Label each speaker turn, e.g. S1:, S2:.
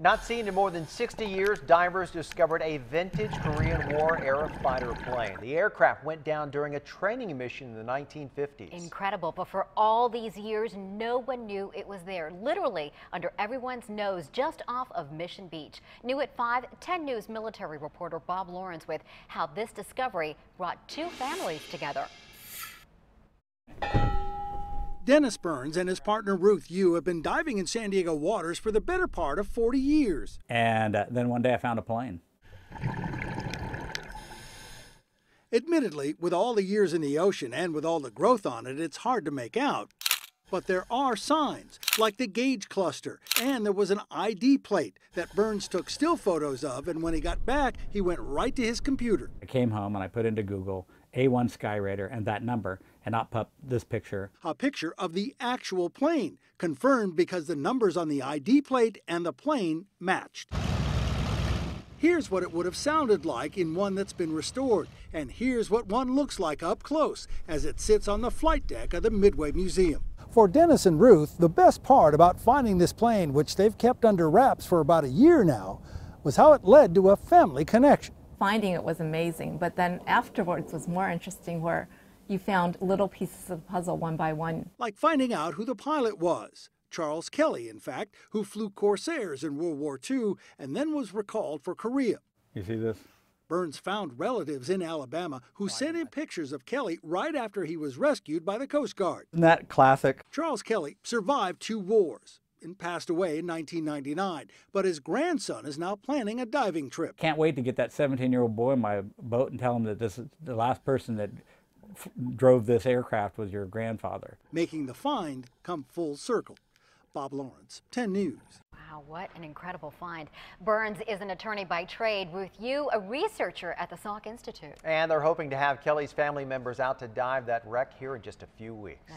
S1: Not seen in more than 60 years, divers discovered a vintage Korean War-era fighter plane. The aircraft went down during a training mission in the 1950s.
S2: Incredible, but for all these years, no one knew it was there, literally under everyone's nose, just off of Mission Beach. New at 5, 10 News military reporter Bob Lawrence with how this discovery brought two families together.
S3: Dennis Burns and his partner Ruth Yu have been diving in San Diego waters for the better part of 40 years.
S4: And then one day I found a plane.
S3: Admittedly, with all the years in the ocean and with all the growth on it, it's hard to make out. But there are signs, like the gauge cluster, and there was an ID plate that Burns took still photos of, and when he got back, he went right to his computer.
S4: I came home and I put into Google A1 Skyraider and that number, and up popped this picture.
S3: A picture of the actual plane, confirmed because the numbers on the ID plate and the plane matched. Here's what it would have sounded like in one that's been restored, and here's what one looks like up close as it sits on the flight deck of the Midway Museum. For Dennis and Ruth, the best part about finding this plane, which they've kept under wraps for about a year now, was how it led to a family connection.
S5: Finding it was amazing, but then afterwards was more interesting, where you found little pieces of the puzzle one by one.
S3: Like finding out who the pilot was. Charles Kelly, in fact, who flew Corsairs in World War II and then was recalled for Korea.
S4: You see this?
S3: Burns found relatives in Alabama who sent him pictures of Kelly right after he was rescued by the Coast Guard.
S4: Isn't that classic?
S3: Charles Kelly survived 2 wars and passed away in 1999, but his grandson is now planning a diving trip.
S4: Can't wait to get that 17-year-old boy in my boat and tell him that this is the last person that drove this aircraft was your grandfather.
S3: Making the find come full circle. Bob Lawrence, 10 News.
S2: Wow, what an incredible find. Burns is an attorney by trade. Ruth Yu, a researcher at the Salk Institute.
S1: And they're hoping to have Kelly's family members out to dive that wreck here in just a few weeks.